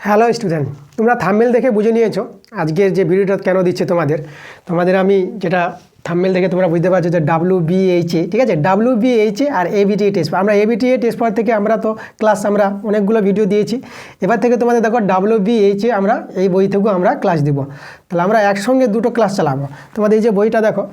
Hello student, তোমরা thumbnail দেখে বুঝে নিয়েছো আজকের যে ভিডিওটা কেন দিচ্ছে তোমাদের আমি যেটা থাম্বনেল দেখে তোমরা বুঝতে পারছো যে WBHA, ঠিক আছে। WBHA আর ABTA টেস্ট পেপার। আমরা ABTA টেস্ট পেপার থেকে আমরা তো আমরা অনেকগুলো ভিডিও দিয়েছি। এবার থেকে তোমাদের দেখো WBHA আমরা এই বই থেকেও আমরা ক্লাস দিব। তাহলে আমরা একসঙ্গে দুটো ক্লাস চালাবো। তোমাদের এই যে বইটা দেখো,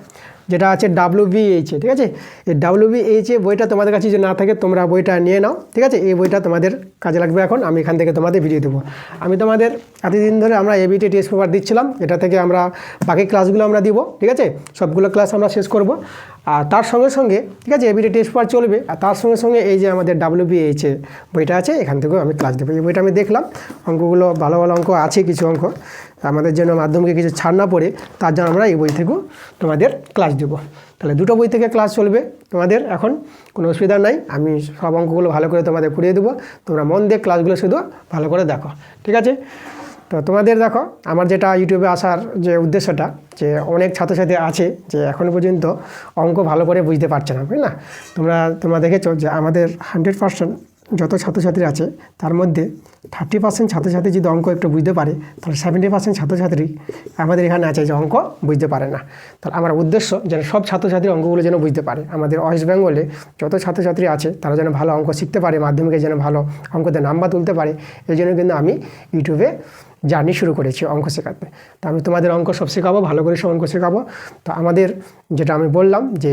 যেটা আছে WBHA, ঠিক আছে। এই WBHA বইটা তোমাদের কাছে যে না থাকে তোমরা বইটা নিয়ে নাও, ঠিক আছে। এই বইটা তোমাদের কাজে লাগবে। এখন আমি এখান থেকে তোমাদের ভিডিও দেবো। আমি তোমাদের এতদিন ধরে আমরা ABTA টেস্ট পেপার দিচ্ছিলাম, এটা থেকে আমরা বাকি ক্লাসগুলো আমরা দিব, ঠিক আছে। সবগুলো ক্লাস আমরা শেষ করব। আর তার সঙ্গে সঙ্গে, ঠিক আছে, ABTA টেস্ট পেপার চলবে। আর তার সঙ্গে সঙ্গে এই যে আমাদের WBHA বইটা আছে, এখান থেকেও আমি ক্লাস দেবো। এই বইটা আমি দেখলাম, অঙ্কগুলো ভালো ভালো অঙ্ক আছে, কিছু অঙ্ক আমাদের জন্য মাধ্যমিকে কিছু ছাড় না পড়ে, তার জন্য আমরা এই বই থেকেও তোমাদের ক্লাস দেবো। তাহলে দুটো বই থেকে ক্লাস চলবে তোমাদের, এখন কোনো অসুবিধা নাই। আমি সব অঙ্কগুলো ভালো করে তোমাদের পড়িয়ে দেবো, তোমরা মন দিয়ে ক্লাসগুলো শুধু ভালো করে দেখো, ঠিক আছে। তো তোমাদের দেখো, আমার যেটা ইউটিউবে আসার যে উদ্দেশ্যটা, যে অনেক ছাত্রছাত্রী আছে যে এখনও পর্যন্ত অঙ্ক ভালো করে বুঝতে পারছে না, বুঝলি না। তোমরা দেখেছো যে আমাদের 100% যত ছাত্রছাত্রী আছে তার মধ্যে 30% ছাত্রছাত্রী যদি অঙ্ক একটু বুঝতে পারে, তাহলে 70% ছাত্রছাত্রী আমাদের এখানে আছে যে অঙ্ক বুঝতে পারে না। তাহলে আমার উদ্দেশ্য যেন সব ছাত্রছাত্রী অঙ্কগুলো যেন বুঝতে পারে। আমাদের ওয়েস্ট বেঙ্গলে যত ছাত্রছাত্রী আছে তারা যেন ভালো অঙ্ক শিখতে পারে, মাধ্যমিকে যেন ভালো অঙ্কতে নাম্বার তুলতে পারে। এই জন্য কিন্তু আমি ইউটিউবে জার্নি শুরু করেছি অঙ্ক শেখাতে। তো আমি তোমাদের অঙ্ক সব শেখাবো, ভালো করে সব অঙ্ক শেখাবো। তো আমাদের যেটা আমি বললাম যে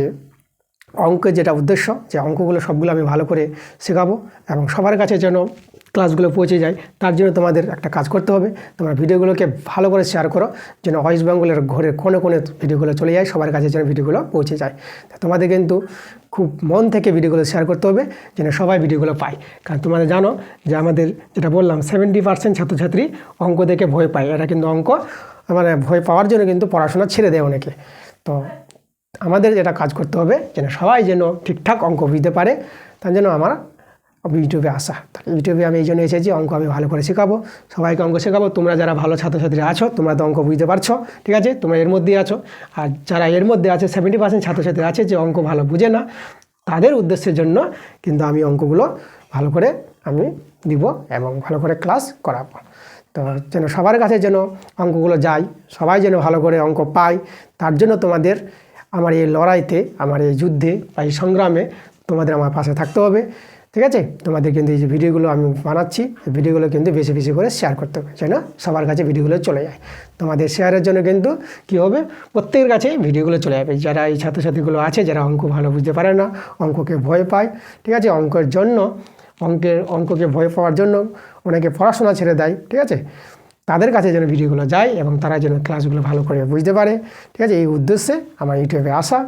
অঙ্কের যেটা উদ্দেশ্য, যে অঙ্কগুলো সবগুলো আমি ভালো করে শেখাবো এবং সবার কাছে যেন ক্লাসগুলো পৌঁছে যায়, তার জন্য তোমাদের একটা কাজ করতে হবে। তোমরা ভিডিওগুলোকে ভালো করে শেয়ার করো, যেন ওয়েস্ট বেঙ্গলের ঘরের কোণে কোণে ভিডিওগুলো চলে যায়, সবার কাছে যেন ভিডিওগুলো পৌঁছে যায়। তোমাদের কিন্তু খুব মন থেকে ভিডিওগুলো শেয়ার করতে হবে, যেন সবাই ভিডিওগুলো পায়। কারণ তোমাদের জানো যে আমাদের যেটা বললাম 70% ছাত্রছাত্রী অঙ্ক দেখে ভয় পায়। এটা কিন্তু অঙ্ক মানে ভয় পাওয়ার জন্য কিন্তু পড়াশোনা ছেড়ে দেয় অনেকে। তো আমাদের যেটা কাজ করতে হবে, যেন সবাই যেন ঠিকঠাক অঙ্ক বুঝতে পারে, তার জন্য আমার ইউটিউবে আসা। তাহলে ইউটিউবে আমি এই জন্য এসেছি, অঙ্ক আমি ভালো করে শেখাবো, সবাইকে অঙ্ক শেখাবো। তোমরা যারা ভালো ছাত্রছাত্রী আছো, তোমরা তো অঙ্ক বুঝতে পারছো, ঠিক আছে, তোমরা এর মধ্যেই আছো। আর যারা এর মধ্যে আছে 70% ছাত্রছাত্রী আছে যে অঙ্ক ভালো বুঝে না, তাদের উদ্দেশ্যের জন্য কিন্তু আমি অঙ্কগুলো ভালো করে আমি দিব এবং ভালো করে ক্লাস করাবো। তো যেন সবার কাছে যেন অঙ্কগুলো যায়, সবাই যেন ভালো করে অঙ্ক পায়, তার জন্য তোমাদের আমার এই লড়াইতে, আমার এই যুদ্ধে বা এই সংগ্রামে তোমাদের আমার পাশে থাকতে হবে, ঠিক আছে। তোমাদের কিন্তু এই যে ভিডিওগুলো আমি বানাচ্ছি, এই ভিডিওগুলো কিন্তু বেশি বেশি করে শেয়ার করতে হবে, যেন সবার কাছে ভিডিওগুলো চলে যায়। তোমাদের শেয়ারের জন্য কিন্তু কী হবে, প্রত্যেকের কাছে ভিডিওগুলো চলে যাবে। যারা এই ছাত্রছাত্রীগুলো আছে যারা অঙ্ক ভালো বুঝতে পারে না, অঙ্ককে ভয় পায়, ঠিক আছে, অঙ্ককে ভয় পাওয়ার জন্য অনেকে পড়াশোনা ছেড়ে দেয়, ঠিক আছে, তাদের কাছে যেন ভিডিওগুলো যায় এবং তারা যেন ক্লাসগুলো ভালো করে বুঝতে পারে, ঠিক আছে। এই উদ্দেশ্যে আমার ইউটিউবে আসা।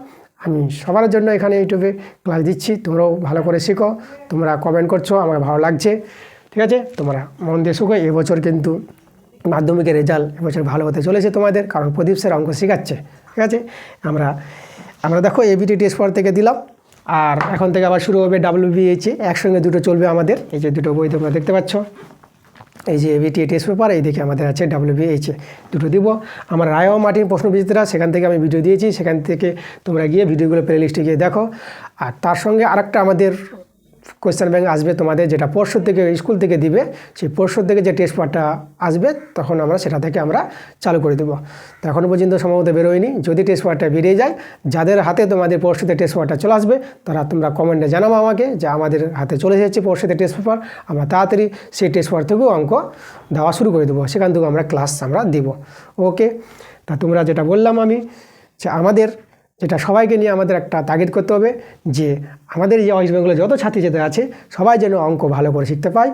আমি সবার জন্য এখানে ইউটিউবে ক্লাস দিচ্ছি, তোমরাও ভালো করে শেখো। তোমরা কমেন্ট করছো, আমার ভালো লাগছে, ঠিক আছে। তোমরা মন দিয়ে শেখো। এবছর কিন্তু মাধ্যমিকের রেজাল্ট এবছর ভালো হতে চলেছে তোমাদের, কারণ প্রদীপ স্যার অঙ্ক শেখাচ্ছে, ঠিক আছে। আমরা দেখো ABTA টেস্ট পেপার থেকে দিলাম, আর এখন থেকে আবার শুরু হবে WBHA, একসঙ্গে দুটো চলবে আমাদের। এই যে দুটো বই তোমরা দেখতে পাচ্ছ, এই যে ABTA টেস্ট পেপার, এই দিকে আমাদের আছে WBHA, দুটো দিব। আমার রায় ও মার্টিন প্রশ্নবিচিত্রা, সেখান থেকে আমি ভিডিও দিয়েছি, সেখান থেকে তোমরা গিয়ে ভিডিওগুলো প্লে লিস্টে গিয়ে দেখো। আর তার সঙ্গে আরেকটা আমাদের কোয়েশ্চেন ব্যাংক আসবে তোমাদের, যেটা পরশু থেকে স্কুল থেকে দিবে। সেই পরশু থেকে যে টেস্ট পেপারটা আসবে, তখন আমরা সেটা থেকে আমরা চালু করে দেবো। তো এখনও পর্যন্ত সম্ভবত বেরোয়নি। যদি টেস্ট পেপারটা বেরিয়ে যায়, যাদের হাতে তোমাদের পরশুতে টেস্ট পেপারটা চলে আসবে, তোমরা কমেন্টে জানাবো আমাকে যে আমাদের হাতে চলে এসেছে পরশুতে টেস্ট পেপার। আমরা তাড়াতাড়ি সেই টেস্ট পেপার থেকেও অঙ্ক দেওয়া শুরু করে দেবো, সেখান থেকেও আমরা ক্লাস দিব। ওকে, তা তোমরা যেটা বললাম আমি, যে আমাদের যেটা সবাইকে নিয়ে আমাদের একটা তাগিদ করতে হবে, যে আমাদের যে ওয়েস্ট বেঙ্গলে যত ছাত্রছাত্রী আছে সবাই যেন অঙ্ক ভালো করে শিখতে পায়,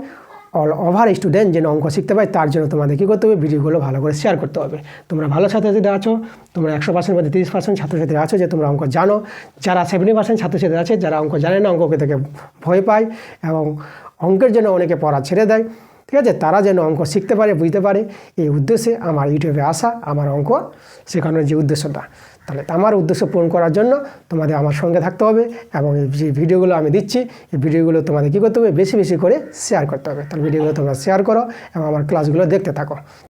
অল ওভার স্টুডেন্ট যেন অঙ্ক শিখতে পায়। তার জন্য তোমাদের কী করতে হবে, ভিডিওগুলো ভালো করে শেয়ার করতে হবে। তোমরা ভালো ছাত্রছাত্রী আছো, তোমরা 100% মধ্যে 30% ছাত্রছাত্রী আছো যে তোমরা অঙ্ক জানো। যারা 70% ছাত্রছাত্রী আছে যারা অঙ্ক জানে না, অঙ্ককে থেকে ভয় পায় এবং অঙ্কের জন্য অনেকে পড়া ছেড়ে দেয়, ঠিক আছে, তারা যেন অঙ্ক শিখতে পারে, বুঝতে পারে, এই উদ্দেশ্যে আমার ইউটিউবে আসা, আমার অঙ্ক শেখানোর যে উদ্দেশ্যটা। তাহলে আমার উদ্দেশ্য পূরণ করার জন্য তোমাদের আমার সঙ্গে থাকতে হবে এবং এই যে ভিডিওগুলো আমি দিচ্ছি, এই ভিডিওগুলো তোমাদের কী করতে হবে, বেশি বেশি করে শেয়ার করতে হবে। তাহলে ভিডিওগুলো তোমরা শেয়ার করো এবং আমার ক্লাসগুলো দেখতে থাকো।